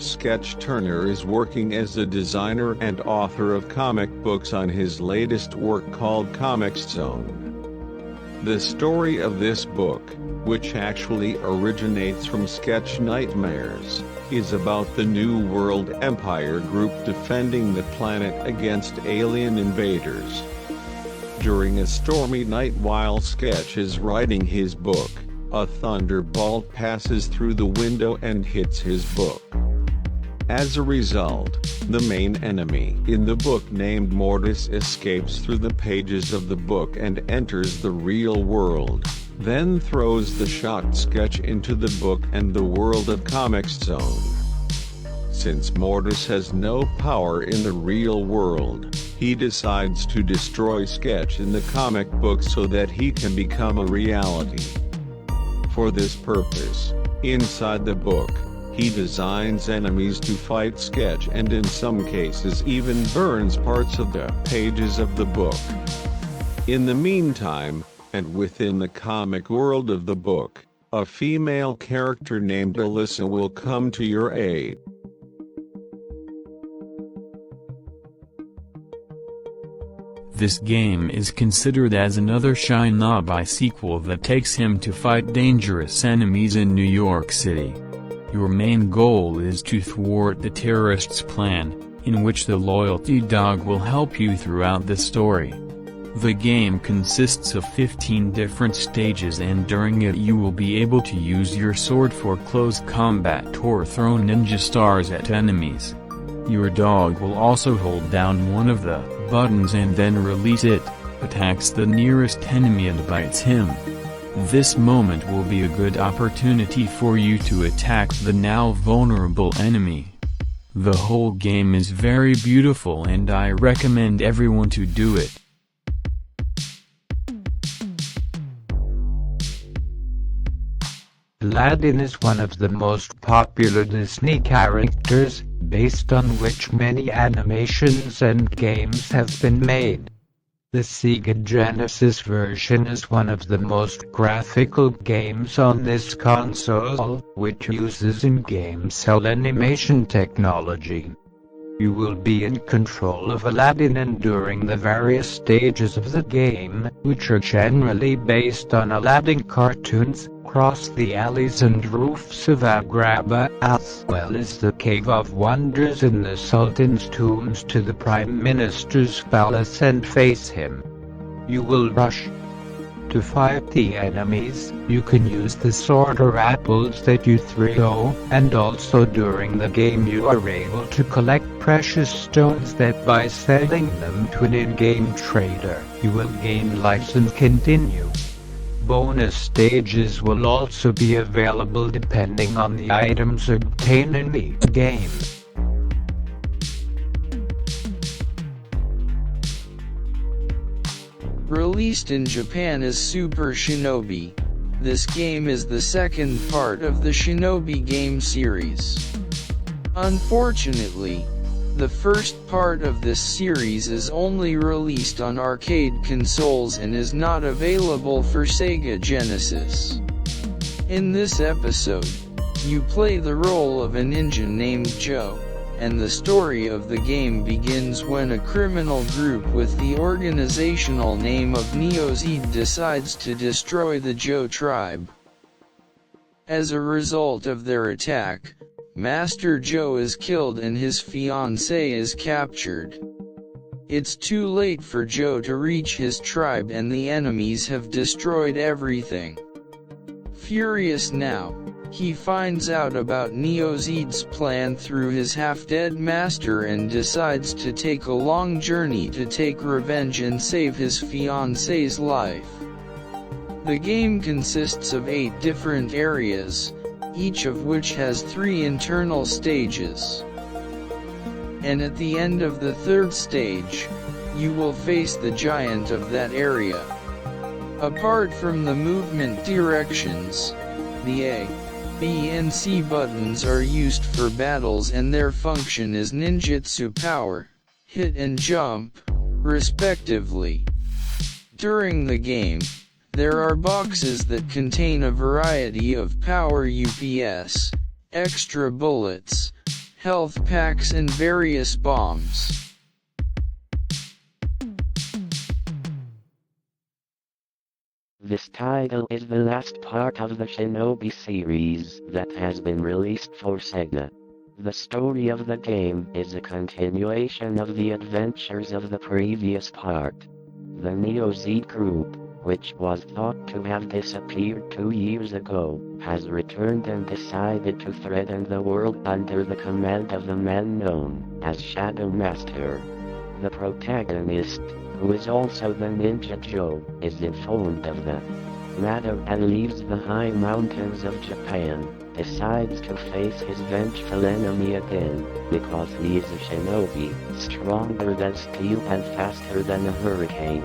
Sketch Turner is working as a designer and author of comic books on his latest work called Comics Zone. The story of this book, which actually originates from Sketch Nightmares, is about the New World Empire group defending the planet against alien invaders. During a stormy night while Sketch is writing his book, a thunderbolt passes through the window and hits his book. As a result, the main enemy in the book named Mortis escapes through the pages of the book and enters the real world, then throws the shocked Sketch into the book and the world of Comics Zone. Since Mortis has no power in the real world, he decides to destroy Sketch in the comic book so that he can become a reality. For this purpose, inside the book, he designs enemies to fight Sketch and in some cases even burns parts of the pages of the book. In the meantime, and within the comic world of the book, a female character named Alyssa will come to your aid. This game is considered as another Shinobi sequel that takes him to fight dangerous enemies in New York City. Your main goal is to thwart the terrorists' plan, in which the loyalty dog will help you throughout the story. The game consists of 15 different stages and during it you will be able to use your sword for close combat or throw ninja stars at enemies. Your dog will also hold down one of the buttons and then release it, attacks the nearest enemy and bites him. This moment will be a good opportunity for you to attack the now vulnerable enemy. The whole game is very beautiful and I recommend everyone to do it. Aladdin is one of the most popular Disney characters, based on which many animations and games have been made. The Sega Genesis version is one of the most graphical games on this console, which uses in-game cell animation technology. You will be in control of Aladdin and during the various stages of the game, which are generally based on Aladdin cartoons, cross the alleys and roofs of Agrabah, as well as the Cave of Wonders in the Sultan's tombs to the Prime Minister's palace and face him. You will rush to fight the enemies. You can use the sword or apples that you throw, and also during the game you are able to collect precious stones that by selling them to an in-game trader, you will gain life and continue. Bonus stages will also be available depending on the items obtained in the game. Released in Japan as Super Shinobi, this game is the second part of the Shinobi game series. Unfortunately, the first part of this series is only released on arcade consoles and is not available for Sega Genesis. In this episode, you play the role of a ninja named Joe, and the story of the game begins when a criminal group with the organizational name of Neo-Z decides to destroy the Joe tribe. As a result of their attack, Master Joe is killed and his fiancée is captured. It's too late for Joe to reach his tribe and the enemies have destroyed everything. Furious now, he finds out about Neo-Z's plan through his half-dead master and decides to take a long journey to take revenge and save his fiancée's life. The game consists of 8 different areas, each of which has 3 internal stages. And at the end of the 3rd stage, you will face the giant of that area. Apart from the movement directions, the A, B and C buttons are used for battles and their function is ninjutsu power, hit and jump, respectively. During the game, there are boxes that contain a variety of power UPS, extra bullets, health packs and various bombs. This title is the last part of the Shinobi series that has been released for Sega. The story of the game is a continuation of the adventures of the previous part. The Neo-Z group, which was thought to have disappeared 2 years ago, has returned and decided to threaten the world under the command of the man known as Shadow Master. The protagonist, who is also the Ninja Joe, is informed of the matter and leaves the high mountains of Japan, decides to face his vengeful enemy again, because he is a shinobi, stronger than steel and faster than a hurricane.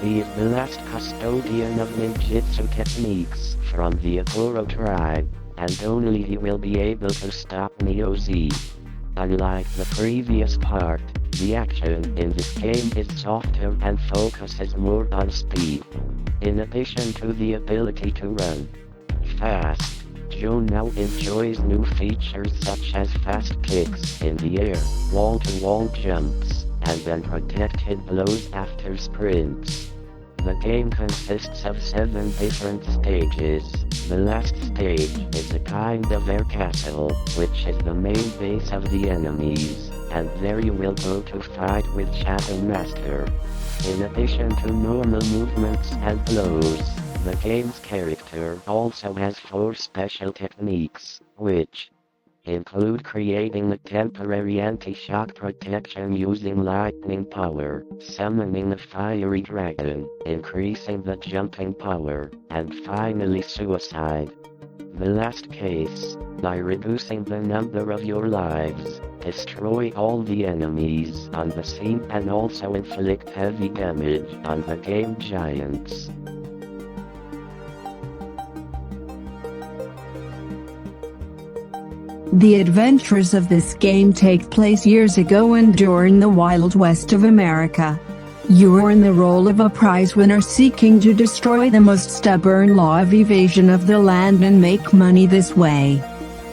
He is the last custodian of ninjutsu techniques from the Agoro tribe, and only he will be able to stop Neo-Z. Unlike the previous part, the action in this game is softer and focuses more on speed. In addition to the ability to run fast, Joe now enjoys new features such as fast kicks in the air, wall-to-wall jumps, and unprotected blows after sprints. The game consists of 7 different stages. The last stage is a kind of air castle, which is the main base of the enemies, and there you will go to fight with Shadow Master. In addition to normal movements and blows, the game's character also has 4 special techniques, which include creating a temporary anti-shock protection using lightning power, summoning a fiery dragon, increasing the jumping power, and finally suicide. The last case, by reducing the number of your lives, destroy all the enemies on the scene and also inflict heavy damage on the game giants. The adventures of this game take place years ago and during the Wild West of America. You are in the role of a prize winner seeking to destroy the most stubborn law of evasion of the land and make money this way.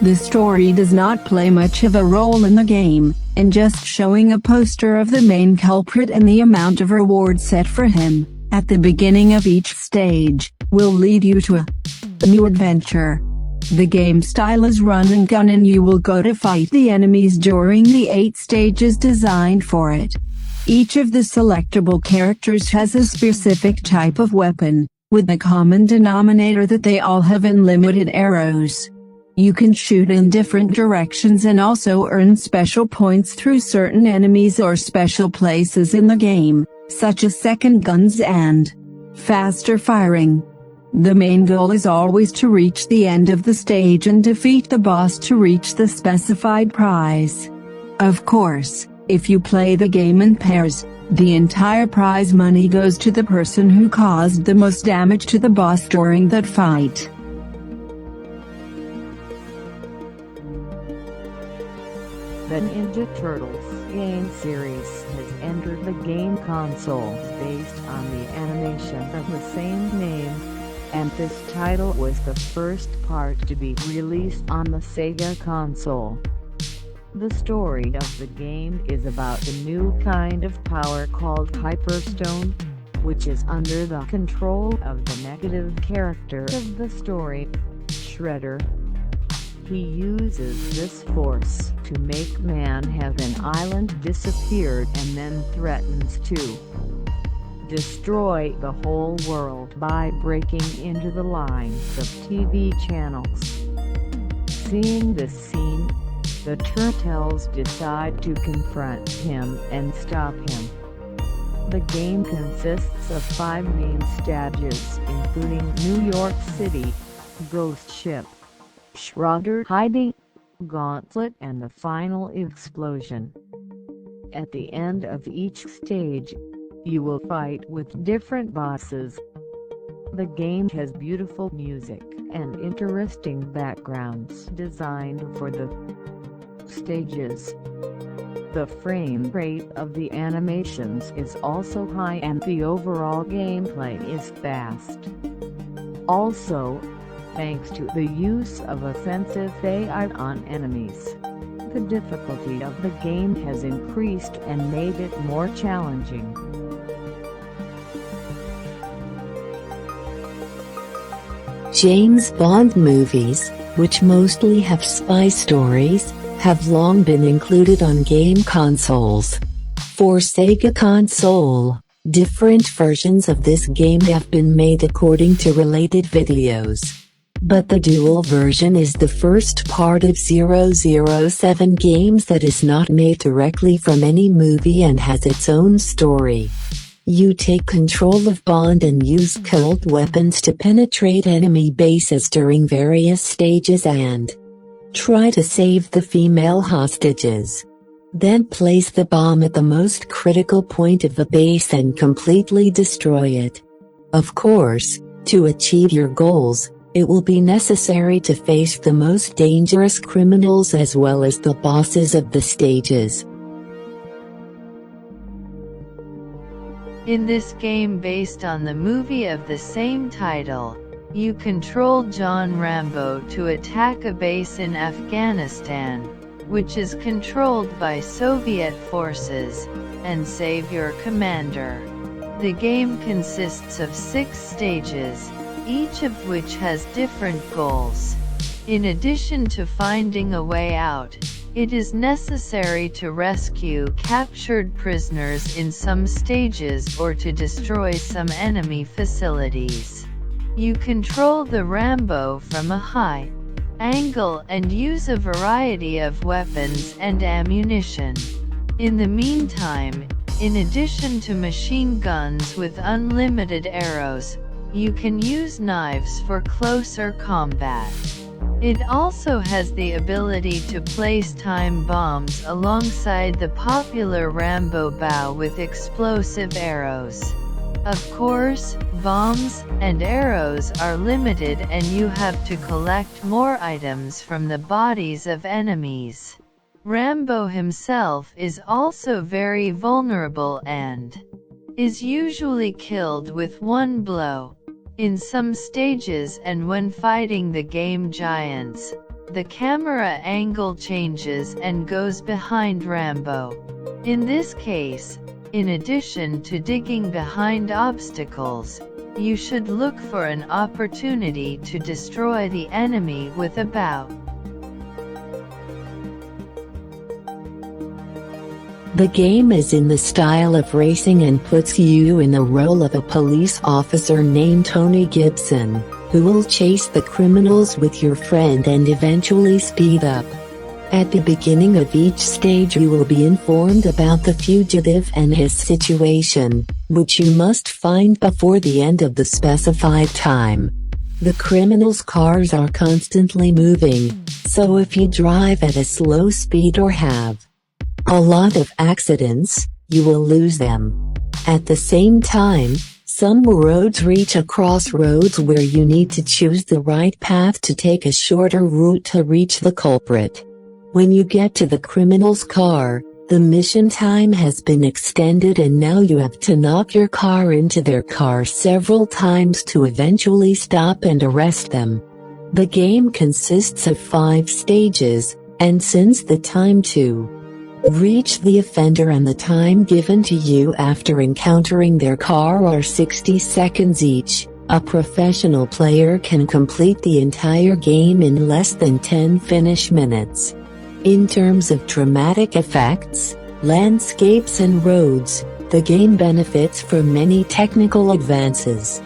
The story does not play much of a role in the game, and just showing a poster of the main culprit and the amount of reward set for him, at the beginning of each stage, will lead you to a new adventure. The game style is run and gun and you will go to fight the enemies during the 8 stages designed for it. Each of the selectable characters has a specific type of weapon, with the common denominator that they all have unlimited arrows. You can shoot in different directions and also earn special points through certain enemies or special places in the game, such as second guns and faster firing. The main goal is always to reach the end of the stage and defeat the boss to reach the specified prize. Of course, if you play the game in pairs, the entire prize money goes to the person who caused the most damage to the boss during that fight. The Ninja Turtles game series has entered the game console based on the animation of the same name, and this title was the first part to be released on the Sega console. The story of the game is about a new kind of power called Hyperstone, which is under the control of the negative character of the story, Shredder. He uses this force to make Man have an island disappeared and then threatens to destroy the whole world by breaking into the lines of TV channels. Seeing this scene, the Turtles decide to confront him and stop him. The game consists of 5 main stages including New York City, Ghost Ship, Shredder hiding, Gauntlet and the final explosion. At the end of each stage, you will fight with different bosses. The game has beautiful music and interesting backgrounds designed for the stages. The frame rate of the animations is also high and the overall gameplay is fast. Also, thanks to the use of offensive AI on enemies, The difficulty of the game has increased and made it more challenging. James Bond movies, which mostly have spy stories, have long been included on game consoles. For Sega console, different versions of this game have been made according to related videos. But the dual version is the first part of 007 games that is not made directly from any movie and has its own story. You take control of Bond and use cold weapons to penetrate enemy bases during various stages and try to save the female hostages. Then place the bomb at the most critical point of the base and completely destroy it. Of course, to achieve your goals, it will be necessary to face the most dangerous criminals as well as the bosses of the stages. In this game based on the movie of the same title, you control John Rambo to attack a base in Afghanistan, which is controlled by Soviet forces, and save your commander. The game consists of 6 stages, each of which has different goals. In addition to finding a way out, it is necessary to rescue captured prisoners in some stages or to destroy some enemy facilities. You control the Rambo from a high angle and use a variety of weapons and ammunition. In the meantime, in addition to machine guns with unlimited arrows, you can use knives for closer combat. It also has the ability to place time bombs alongside the popular Rambo bow with explosive arrows. Of course, bombs and arrows are limited and you have to collect more items from the bodies of enemies. Rambo himself is also very vulnerable and is usually killed with one blow. In some stages and when fighting the game giants, the camera angle changes and goes behind Rambo. In this case, in addition to digging behind obstacles, you should look for an opportunity to destroy the enemy with a bow. The game is in the style of racing and puts you in the role of a police officer named Tony Gibson, who will chase the criminals with your friend and eventually speed up. At the beginning of each stage you will be informed about the fugitive and his situation, which you must find before the end of the specified time. The criminals' cars are constantly moving, so if you drive at a slow speed or have a lot of accidents, you will lose them. At the same time, some roads reach a crossroads where you need to choose the right path to take a shorter route to reach the culprit. When you get to the criminal's car, the mission time has been extended and now you have to knock your car into their car several times to eventually stop and arrest them. The game consists of 5 stages, and since the time to reach the offender and the time given to you after encountering their car are 60 seconds each, a professional player can complete the entire game in less than 10 finish minutes. In terms of dramatic effects, landscapes and roads, the game benefits from many technical advances.